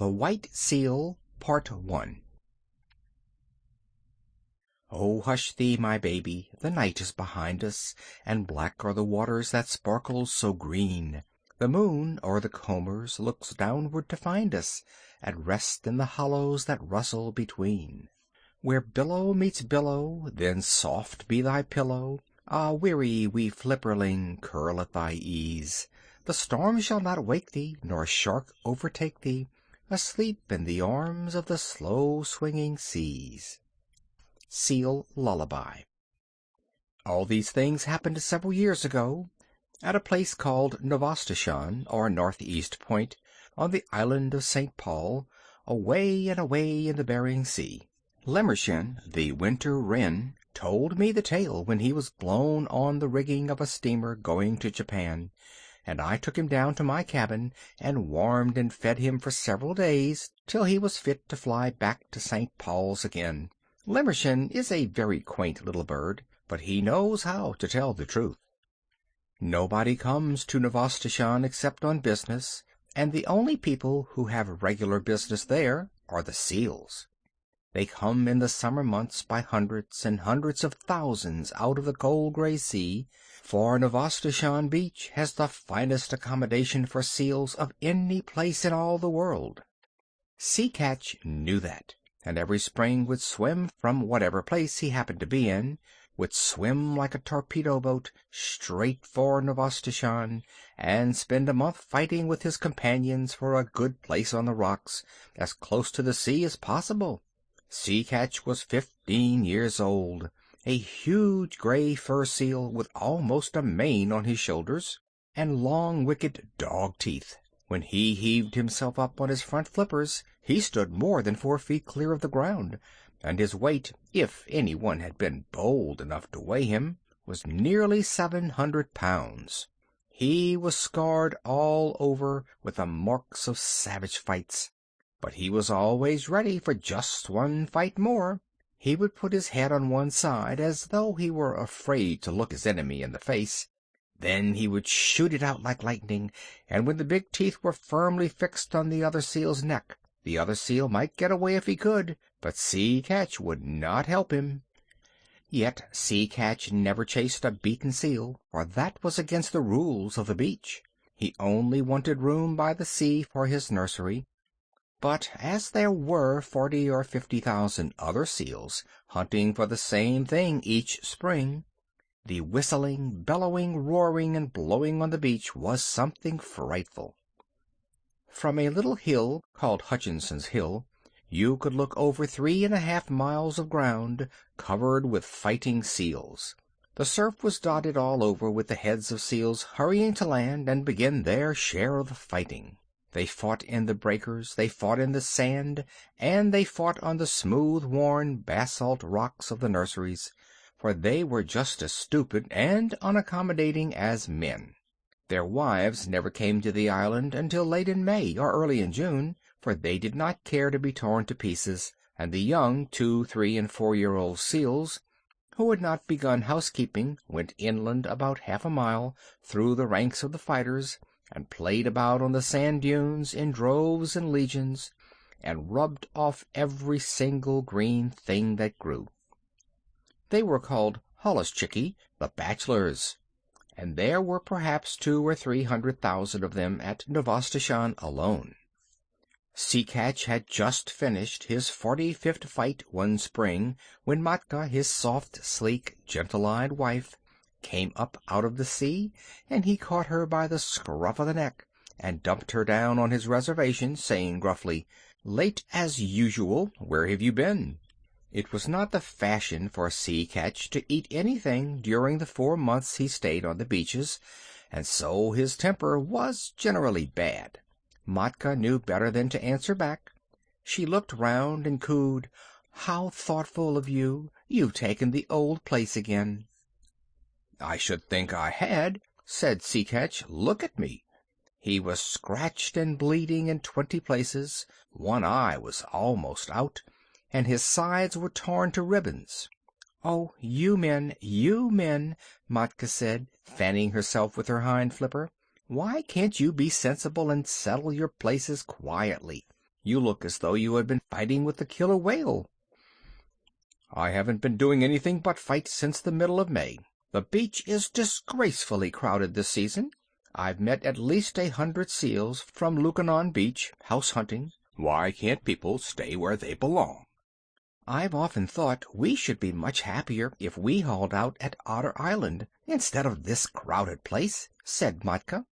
The White Seal. Oh, hush thee, my baby, the night is behind us, and black are the waters that sparkle so green. The moon o'er the combers looks downward to find us, at rest in the hollows that rustle between. Where billow meets billow, then soft be thy pillow. Ah, weary wee flipperling, curl at thy ease. The storm shall not wake thee, nor shark overtake thee, asleep in the arms of the slow-swinging seas. Seal Lullaby. All these things happened several years ago, at a place called Novastoshan, or Northeast Point, on the island of St. Paul, away and away in the Bering Sea. Lemmershin, the winter wren, told me the tale when he was blown on the rigging of a steamer going to Japan, and I took him down to my cabin and warmed and fed him for several days till he was fit to fly back to St. Paul's again. Lemmershin is a very quaint little bird, but he knows how to tell the truth. Nobody comes to Novastoshan except on business, and the only people who have regular business there are the seals. They come in the summer months by hundreds and hundreds of thousands out of the cold gray sea, for Novastoshan Beach has the finest accommodation for seals of any place in all the world. Sea Catch knew that, and every spring would swim from whatever place he happened to be in, would swim like a torpedo boat straight for Novastoshan, and spend a month fighting with his companions for a good place on the rocks, as close to the sea as possible. Sea Catch was 15 years old, a huge gray fur seal with almost a mane on his shoulders, and long wicked dog teeth. When he heaved himself up on his front flippers, he stood more than 4 feet clear of the ground, and his weight, if any one had been bold enough to weigh him, was nearly 700 pounds. He was scarred all over with the marks of savage fights, but he was always ready for just one fight more. He would put his head on one side as though he were afraid to look his enemy in the face. Then he would shoot it out like lightning, and when the big teeth were firmly fixed on the other seal's neck, the other seal might get away if he could, but Sea Catch would not help him. Yet Sea Catch never chased a beaten seal, for that was against the rules of the beach. He only wanted room by the sea for his nursery. But as there were 40 or 50,000 other seals hunting for the same thing each spring, the whistling, bellowing, roaring, and blowing on the beach was something frightful. From a little hill called Hutchinson's Hill you could look over 3½ miles of ground covered with fighting seals. The surf was dotted all over with the heads of seals hurrying to land and begin their share of the fighting. They fought in the breakers, they fought in the sand, and they fought on the smooth-worn basalt rocks of the nurseries, for they were just as stupid and unaccommodating as men. Their wives never came to the island until late in May or early in June, for they did not care to be torn to pieces, and the young 2-, 3-, and 4-year-old seals, who had not begun housekeeping, went inland about half a mile through the ranks of the fighters, and played about on the sand dunes in droves and legions, and rubbed off every single green thing that grew. They were called holluschickie, the bachelors, and there were perhaps 200,000 or 300,000 of them at Novastoshan alone. Sea Catch had just finished his 45th fight one spring when Matka, his soft, sleek, gentle-eyed wife, came up out of the sea, and he caught her by the scruff of the neck and dumped her down on his reservation, saying gruffly, "Late as usual. Where have you been?" It was not the fashion for Sea Catch to eat anything during the 4 months he stayed on the beaches, and so his temper was generally bad. Matka knew better than to answer back. She looked round and cooed, "How thoughtful of you! You've taken the old place again." "I should think I had," said Sea Catch. "Look at me." He was scratched and bleeding in 20 places, one eye was almost out, and his sides were torn to ribbons. "Oh, you men, Matka said, fanning herself with her hind flipper. "Why can't you be sensible and settle your places quietly? You look as though you had been fighting with the killer whale." "I haven't been doing anything but fight since the middle of May. The beach is disgracefully crowded this season. I've met at least 100 seals from Lukannon Beach, house hunting. Why can't people stay where they belong?" "I've often thought we should be much happier if we hauled out at Otter Island instead of this crowded place," said Matka.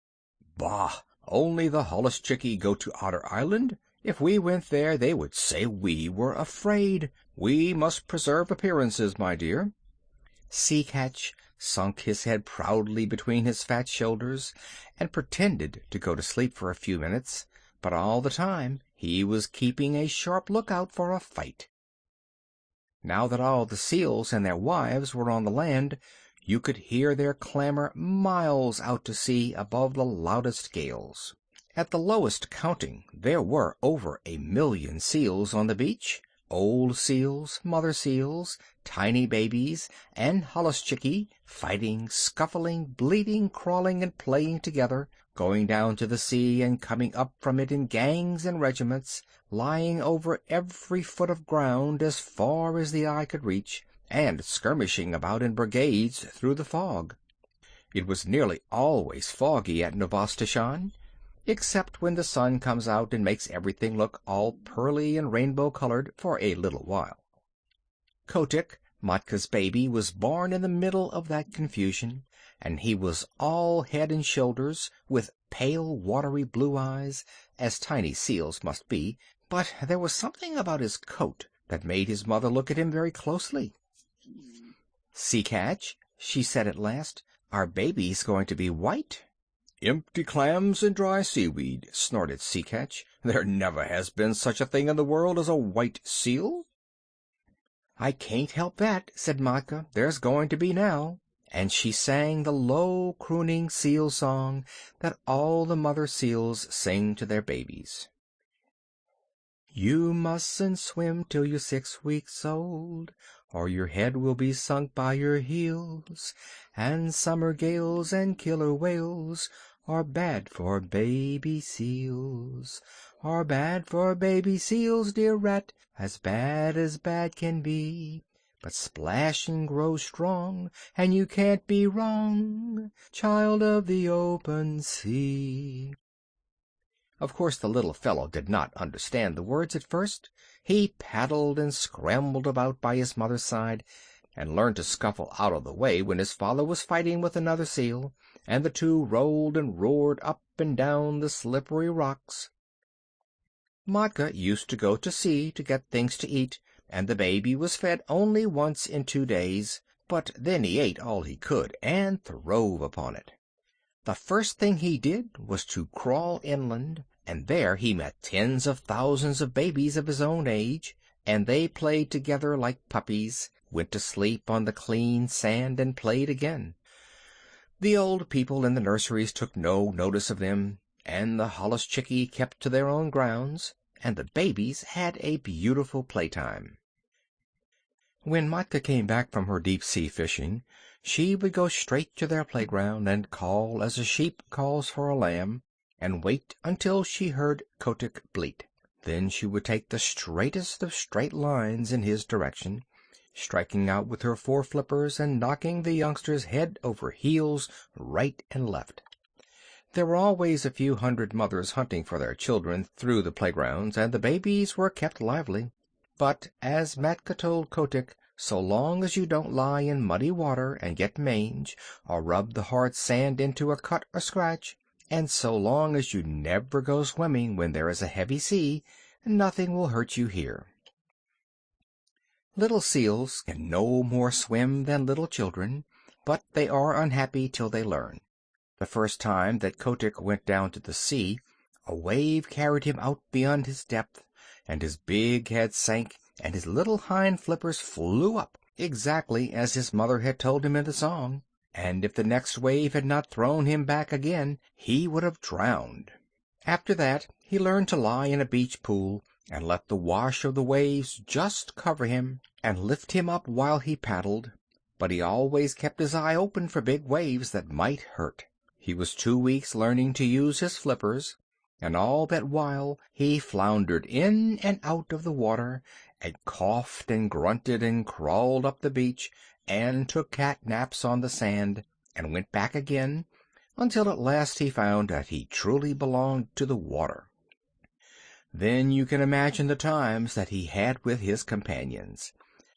"Bah! Only the holluschickie go to Otter Island. If we went there they would say we were afraid. We must preserve appearances, my dear." Sea Catch sunk his head proudly between his fat shoulders and pretended to go to sleep for a few minutes, but all the time he was keeping a sharp lookout for a fight. Now that all the seals and their wives were on the land, you could hear their clamor miles out to sea above the loudest gales. At the lowest counting there were over 1,000,000 seals on the beach. Old seals, mother seals, tiny babies, and holluschickie, fighting, scuffling, bleeding, crawling, and playing together, going down to the sea and coming up from it in gangs and regiments, lying over every foot of ground as far as the eye could reach, and skirmishing about in brigades through the fog. It was nearly always foggy at Novastoshan, except when the sun comes out and makes everything look all pearly and rainbow-colored for a little while. Kotick, Matka's baby, was born in the middle of that confusion, and he was all head and shoulders, with pale, watery blue eyes, as tiny seals must be, but there was something about his coat that made his mother look at him very closely. "Sea Catch," she said at last, "our baby's going to be white." "Empty clams and dry seaweed," snorted Sea Catch. "There never has been such a thing in the world as a white seal." "I can't help that," said Matka. "There's going to be now." And she sang the low, crooning seal song that all the mother seals sing to their babies. "You mustn't swim till you're 6 weeks old, or your head will be sunk by your heels, and summer gales and killer whales are bad for baby seals, are bad for baby seals, dear rat, as bad can be. But splash and grow strong, and you can't be wrong, child of the open sea." Of course the little fellow did not understand the words at first. He paddled and scrambled about by his mother's side, and learned to scuffle out of the way when his father was fighting with another seal, and the two rolled and roared up and down the slippery rocks. Matka used to go to sea to get things to eat, and the baby was fed only once in 2 days, but then he ate all he could and throve upon it. The first thing he did was to crawl inland, and there he met tens of thousands of babies of his own age, and they played together like puppies, went to sleep on the clean sand, and played again. The old people in the nurseries took no notice of them, and the holluschickie kept to their own grounds, and the babies had a beautiful playtime. When Matka came back from her deep-sea fishing, she would go straight to their playground and call as a sheep calls for a lamb, and wait until she heard Kotick bleat. Then she would take the straightest of straight lines in his direction, striking out with her 4 flippers and knocking the youngsters head over heels right and left. There were always a few hundred mothers hunting for their children through the playgrounds, and the babies were kept lively. But, as Matka told Kotick, so long as you don't lie in muddy water and get mange, or rub the hard sand into a cut or scratch, and so long as you never go swimming when there is a heavy sea, nothing will hurt you here. Little seals can no more swim than little children, but they are unhappy till they learn. The first time that Kotick went down to the sea, a wave carried him out beyond his depth, and his big head sank, and his little hind flippers flew up, exactly as his mother had told him in the song, and if the next wave had not thrown him back again, he would have drowned. After that he learned to lie in a beach pool, and let the wash of the waves just cover him, and lift him up while he paddled, but he always kept his eye open for big waves that might hurt. He was 2 weeks learning to use his flippers, and all that while he floundered in and out of the water, and coughed and grunted and crawled up the beach, and took cat naps on the sand, and went back again, until at last he found that he truly belonged to the water. Then you can imagine the times that he had with his companions,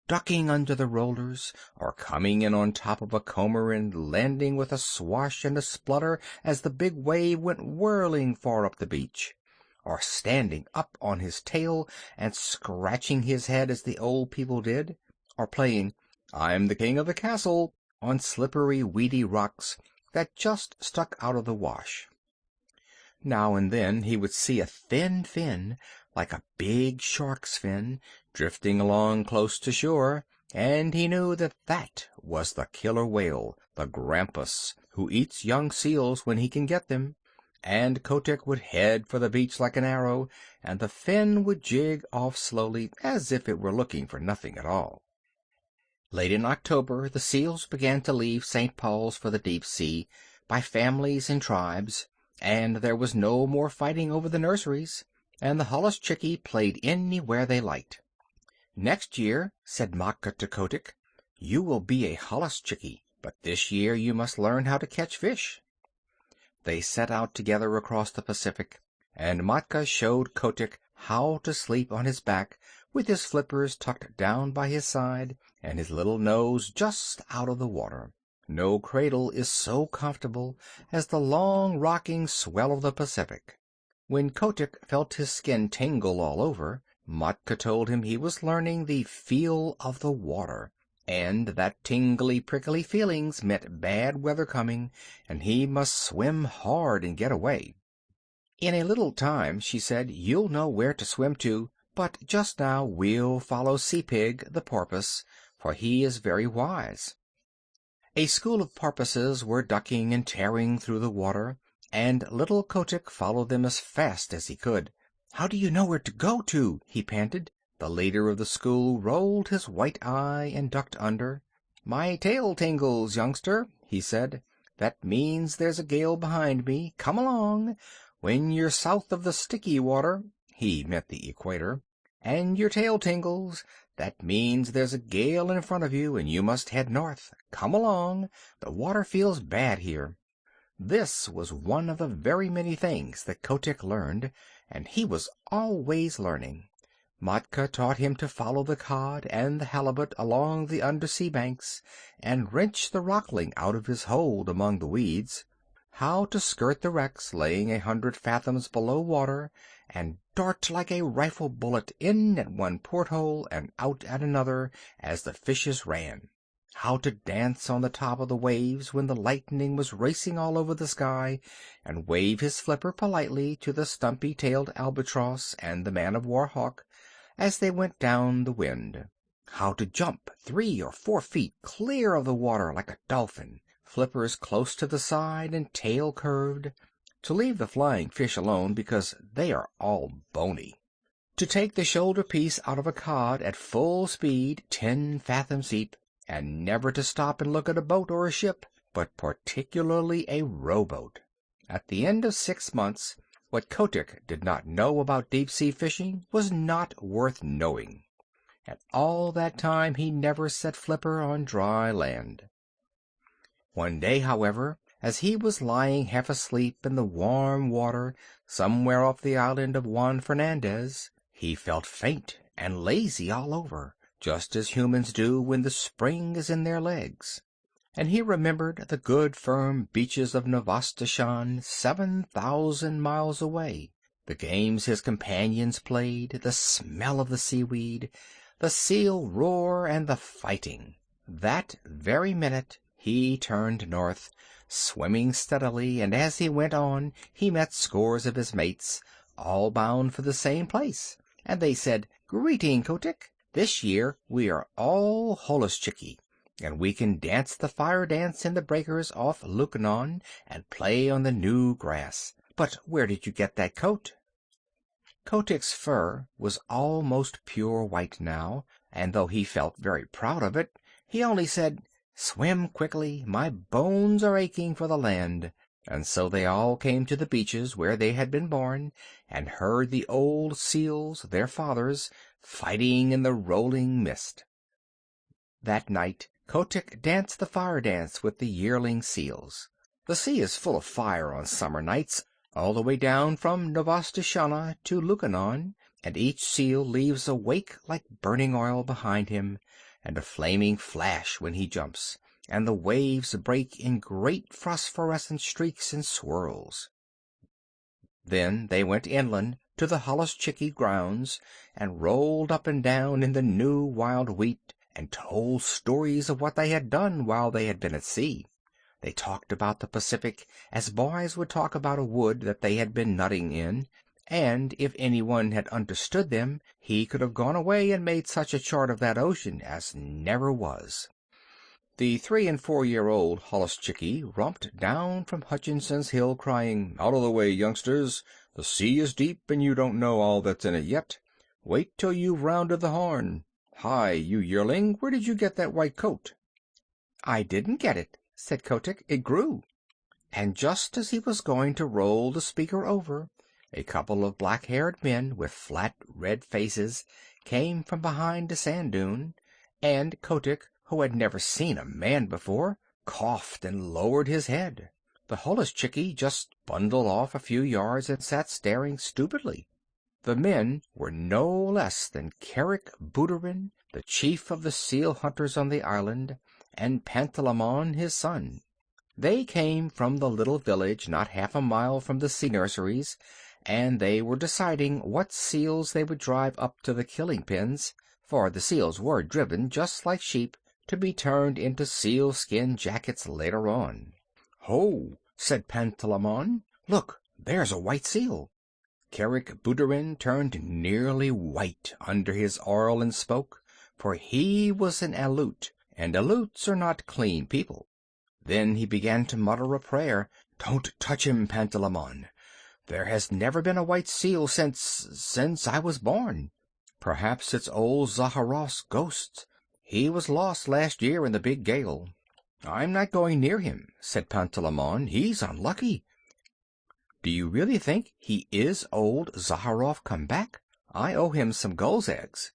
ducking under the rollers, or coming in on top of a comber and landing with a swash and a splutter as the big wave went whirling far up the beach, or standing up on his tail and scratching his head as the old people did, or playing "I'm the king of the castle" on slippery, weedy rocks that just stuck out of the wash. Now and then he would see a thin fin, like a big shark's fin, drifting along close to shore, and he knew that that was the killer whale, the grampus, who eats young seals when he can get them, and Kotick would head for the beach like an arrow, and the fin would jig off slowly, as if it were looking for nothing at all. Late in October the seals began to leave St. Paul's for the deep sea, by families and tribes, and there was no more fighting over the nurseries, and the holluschickie played anywhere they liked. "Next year," said Matka to Kotick, "you will be a holluschickie, but this year you must learn how to catch fish." They set out together across the Pacific, and Matka showed Kotick how to sleep on his back, with his flippers tucked down by his side, and his little nose just out of the water. No cradle is so comfortable as the long rocking swell of the Pacific. When Kotick felt his skin tingle all over, Matka told him he was learning the feel of the water, and that tingly, prickly feelings meant bad weather coming, and he must swim hard and get away. "In a little time," she said, "you'll know where to swim to, but just now we'll follow Sea Pig, the porpoise, for he is very wise." A school of porpoises were ducking and tearing through the water, and little Kotick followed them as fast as he could. "How do you know where to go to?" he panted. The leader of the school rolled his white eye and ducked under. "My tail tingles, youngster," he said. "That means there's a gale behind me. Come along. When you're south of the sticky water," he meant the equator, "and your tail tingles, that means there's a gale in front of you, and you must head north. Come along. The water feels bad here." This was one of the very many things that Kotick learned, and he was always learning. Matka taught him to follow the cod and the halibut along the undersea banks, and wrench the rockling out of his hold among the weeds; how to skirt the wrecks laying 100 fathoms below water, and dart like a rifle bullet in at one porthole and out at another as the fishes ran; how to dance on the top of the waves when the lightning was racing all over the sky, and wave his flipper politely to the stumpy-tailed albatross and the man-of-war hawk as they went down the wind; how to jump 3 or 4 feet clear of the water like a dolphin, flippers close to the side and tail curved; to leave the flying fish alone because they are all bony; to take the shoulder piece out of a cod at full speed 10 fathoms deep, and never to stop and look at a boat or a ship, but particularly a rowboat. At the end of 6 months, what Kotick did not know about deep-sea fishing was not worth knowing, and all that time he never set flipper on dry land. One day, however, as he was lying half asleep in the warm water somewhere off the island of Juan Fernandez, he felt faint and lazy all over, just as humans do when the spring is in their legs. And he remembered the good firm beaches of Novastoshan 7,000 miles away, the games his companions played, the smell of the seaweed, the seal roar, and the fighting. That very minute he turned north, swimming steadily, and as he went on he met scores of his mates, all bound for the same place, and they said, "Greeting, Kotick. This year we are all holluschickie, and we can dance the fire dance in the breakers off Lukannon and play on the new grass. But where did you get that coat?" Kotick's fur was almost pure white now, and though he felt very proud of it, he only said, "Swim quickly, my bones are aching for the land." And so they all came to the beaches where they had been born, and heard the old seals, their fathers, fighting in the rolling mist. That night Kotick danced the fire dance with the yearling seals. The sea is full of fire on summer nights, all the way down from Novastashana to Lukannon, and each seal leaves a wake like burning oil behind him, and a flaming flash when he jumps, and the waves break in great phosphorescent streaks and swirls. Then they went inland to the Holluschickie grounds, and rolled up and down in the new wild wheat, and told stories of what they had done while they had been at sea. They talked about the Pacific as boys would talk about a wood that they had been nutting in, and if anyone had understood them he could have gone away and made such a chart of that ocean as never was. The 3- and 4-year-old Holluschickie romped down from Hutchinson's Hill crying, "Out of the way, youngsters! The sea is deep, and you don't know all that's in it yet. Wait till you've rounded the Horn. Hi, you yearling, where did you get that white coat?" "I didn't get it," said Kotick. "It grew." And just as he was going to roll the speaker over, a couple of black-haired men with flat red faces came from behind a sand dune, and Kotick, who had never seen a man before, coughed and lowered his head. The Holluschickie just bundled off a few yards and sat staring stupidly. The men were no less than Kerick Booterin, the chief of the seal hunters on the island, and Pantalaimon, his son. They came from the little village not half a mile from the sea nurseries, and they were deciding what seals they would drive up to the killing pens, for the seals were driven, just like sheep, to be turned into sealskin jackets later on. "Ho!" said Pantalaimon. "Look, there's a white seal." Kerick Booterin turned nearly white under his oil and smoke, for he was an Aleut, and Aleuts are not clean people. Then he began to mutter a prayer. "Don't touch him, Pantalaimon. There has never been a white seal since I was born. Perhaps it's old Zaharrof's ghost. He was lost last year in the big gale." "I'm not going near him," said Pantalaimon. "He's unlucky." "Do you really think he is old Zaharrof come back? I owe him some gulls' eggs."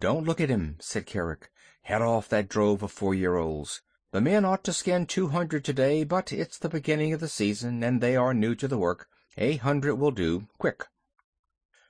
"Don't look at him," said Kerick. "Head off that drove of 4-year-olds. The men ought to skin 200 today, but it's the beginning of the season, and they are new to the work. 100 will do. Quick."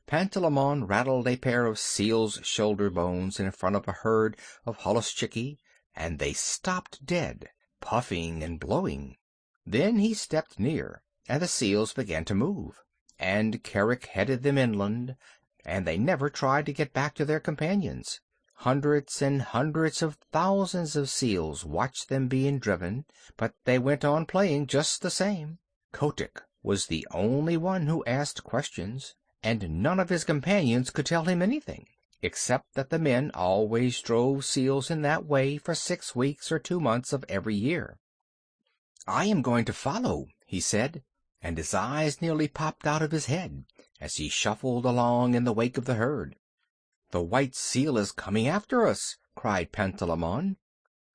Pantalaimon rattled a pair of seal's shoulder bones in front of a herd of Holluschickie, and they stopped dead, puffing and blowing. Then he stepped near, and the seals began to move, and Kerick headed them inland, and they never tried to get back to their companions. Hundreds and hundreds of thousands of seals watched them being driven, but they went on playing just the same. Kotick was the only one who asked questions, and none of his companions could tell him anything, except that the men always drove seals in that way for 6 weeks or 2 months of every year. "I am going to follow," he said, and his eyes nearly popped out of his head as he shuffled along in the wake of the herd. "The white seal is coming after us," cried Pantalaimon.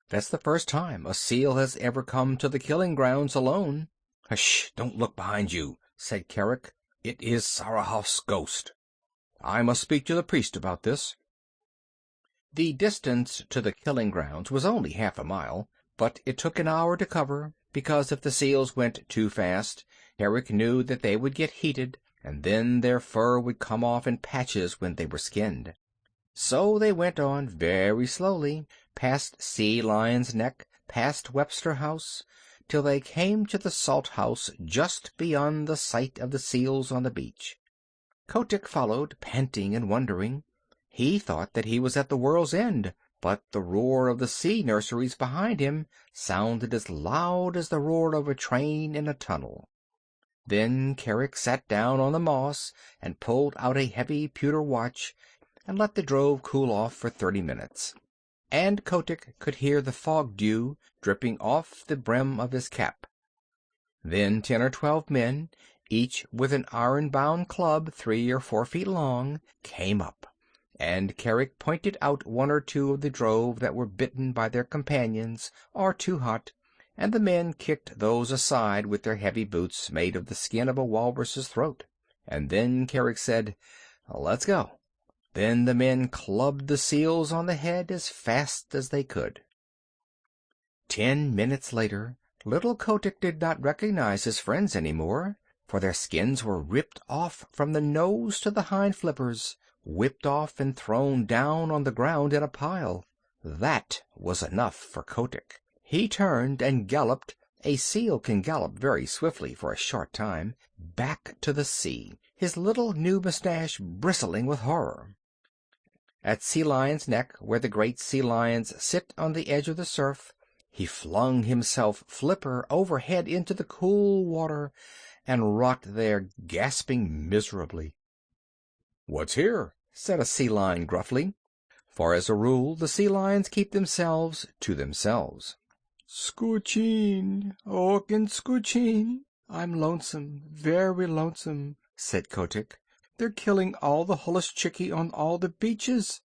"That's the first time a seal has ever come to the killing grounds alone." "Hush! Don't look behind you," said Kerick. "It is Zaharrof's ghost. I must speak to the priest about this." The distance to the killing grounds was only half a mile, but it took an hour to cover, because if the seals went too fast, Kerick knew that they would get heated, and then their fur would come off in patches when they were skinned. So they went on very slowly, past Sea Lion's Neck, past Webster House, till they came to the salt house just beyond the sight of the seals on the beach. Kotick followed, panting and wondering. He thought that he was at the world's end, but the roar of the sea nurseries behind him sounded as loud as the roar of a train in a tunnel. Then Kerick sat down on the moss and pulled out a heavy pewter watch and let the drove cool off for 30 minutes. And Kotick could hear the fog dew dripping off the brim of his cap. Then 10 or 12 men, each with an iron-bound club 3 or 4 feet long, came up, and Kerick pointed out 1 or 2 of the drove that were bitten by their companions or too hot, and the men kicked those aside with their heavy boots made of the skin of a walrus's throat. And then Carrick said, "Let's go." Then the men clubbed the seals on the head as fast as they could. 10 minutes later, little Kotick did not recognize his friends any more, for their skins were ripped off from the nose to the hind flippers, whipped off and thrown down on the ground in a pile. That was enough for Kotick. He turned and galloped — a seal can gallop very swiftly for a short time — back to the sea, his little new mustache bristling with horror. At Sea Lion's Neck, where the great sea lions sit on the edge of the surf, he flung himself flipper overhead into the cool water, and rocked there, gasping miserably. "What's here?" said a sea lion gruffly, for as a rule the sea lions keep themselves to themselves. "Scoocheen, Okin Scoocheen, I'm lonesome, very lonesome," said Kotick. "They're killing all the holluschickie on all the beaches."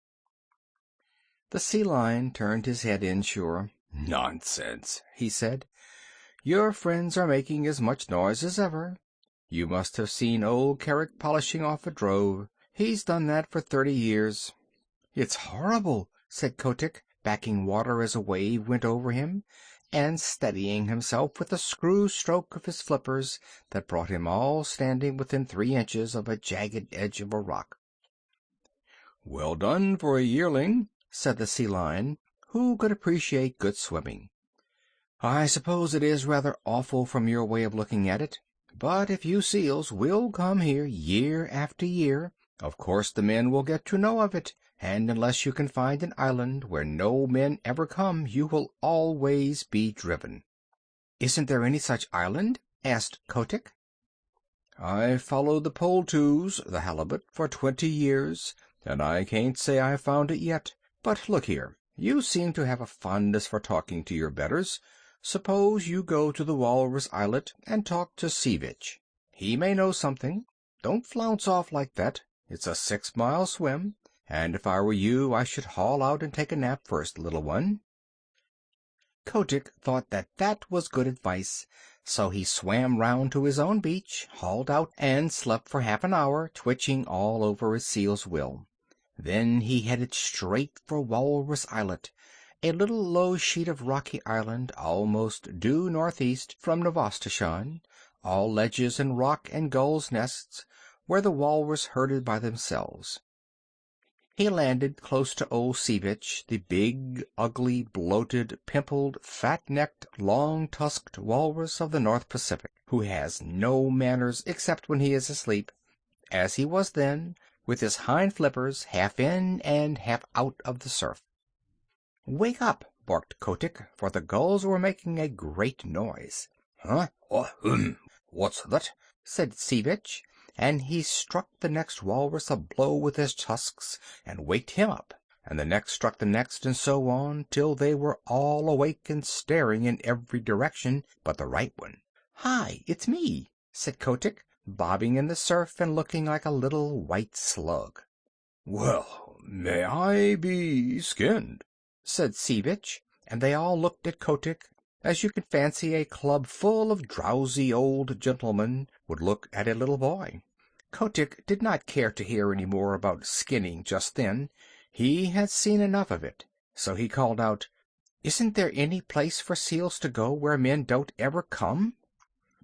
The sea lion turned his head inshore. "Nonsense," he said. "Your friends are making as much noise as ever. You must have seen old Carrick polishing off a drove. He's done that for 30 years. "It's horrible," said Kotick, backing water as a wave went over him, and steadying himself with a screw stroke of his flippers that brought him all standing within 3 inches of a jagged edge of a rock. "Well done for a yearling," said the sea lion, who could appreciate good swimming. "I suppose it is rather awful from your way of looking at it, but if you seals will come here year after year, of course the men will get to know of it, and unless you can find an island where no men ever come, you will always be driven." "Isn't there any such island?" asked Kotick. "I've followed the poultoos, the halibut, for 20 years, and I can't say I've found it yet. But look here, you seem to have a fondness for talking to your betters. Suppose you go to the walrus islet and talk to Sea Vitch. He may know something. Don't flounce off like that. It's a 6-mile swim, and if I were you I should haul out and take a nap first, little one." Kotick thought that was good advice, so he swam round to his own beach, hauled out, and slept for half an hour, twitching all over as seals will. Then he headed straight for Walrus Islet, a little low sheet of rocky island almost due northeast from Novastoshan, all ledges and rock and gulls' nests, where the walrus herded by themselves. He landed close to old Sea Vitch, the big, ugly, bloated, pimpled, fat-necked, long-tusked walrus of the North Pacific, who has no manners except when he is asleep, as he was then, with his hind flippers half in and half out of the surf. "Wake up!" barked Kotick, for the gulls were making a great noise. "Huh? What's that?" said Sea Vitch, and he struck the next walrus a blow with his tusks and waked him up, and the next struck the next, and so on, till they were all awake and staring in every direction but the right one. "Hi, it's me," said Kotick, bobbing in the surf and looking like a little white slug. "Well, may I be skinned?" said Sea Vitch, and they all looked at Kotick, as you can fancy a club full of drowsy old gentlemen would look at a little boy. Kotick did not care to hear any more about skinning just then. He had seen enough of it, so he called out, "Isn't there any place for seals to go where men don't ever come?"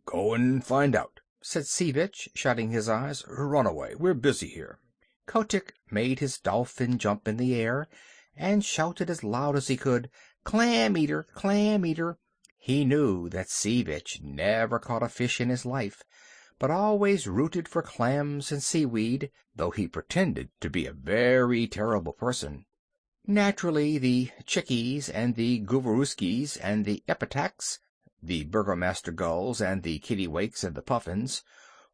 "Go and find out," said Sea Vitch, shutting his eyes. "Run away. We're busy here." Kotick made his dolphin jump in the air, and shouted as loud as he could, "Clam eater! Clam eater!" He knew that Sea Vitch never caught a fish in his life, but always rooted for clams and seaweed, though he pretended to be a very terrible person. Naturally, the chickies and the gooverooskies and the epitacs, the burgomaster gulls and the kittiwakes and the puffins,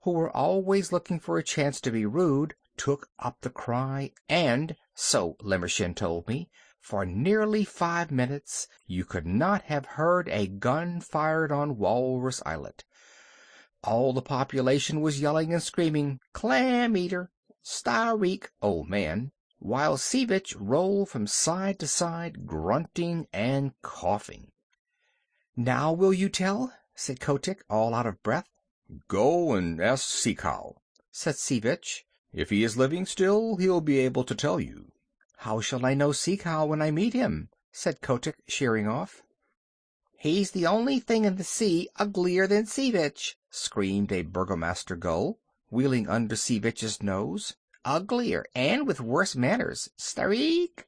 who were always looking for a chance to be rude, took up the cry, and, so Limmershin told me, for nearly 5 minutes you could not have heard a gun fired on Walrus Islet. All the population was yelling and screaming, "Clam eater! Styreek, old man!" while Sea Vitch rolled from side to side, grunting and coughing. "Now will you tell?" said Kotick, all out of breath. "Go and ask Sea Cow," said Sea Vitch. "If he is living still, he'll be able to tell you." "How shall I know Sea Cow when I meet him?" said Kotick, sheering off. "He's the only thing in the sea uglier than Sea Vitch!" screamed a burgomaster gull, wheeling under Sea Vitch's nose. "Uglier, and with worse manners. Stareek!"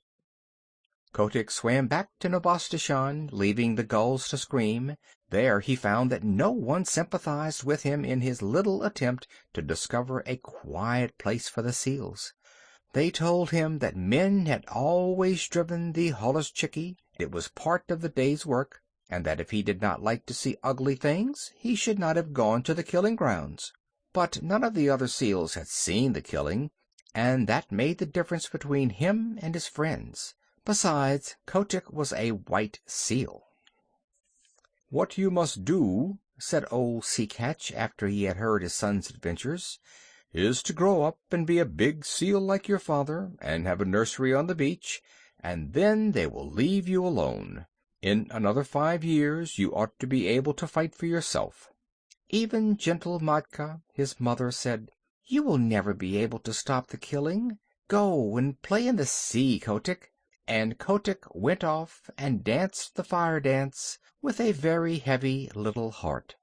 Kotick swam back to Novastoshan, leaving the gulls to scream. There he found that no one sympathized with him in his little attempt to discover a quiet place for the seals. They told him that men had always driven the holluschickie, it was part of the day's work, and that if he did not like to see ugly things he should not have gone to the killing grounds. But none of the other seals had seen the killing, and that made the difference between him and his friends. Besides, Kotick was a white seal. "What you must do," said old Sea Catch, after he had heard his son's adventures, "is to grow up and be a big seal like your father, and have a nursery on the beach, and then they will leave you alone. In another 5 years you ought to be able to fight for yourself." Even gentle Matka, his mother, said, "You will never be able to stop the killing. Go and play in the sea, Kotick." And Kotick went off and danced the fire dance with a very heavy little heart.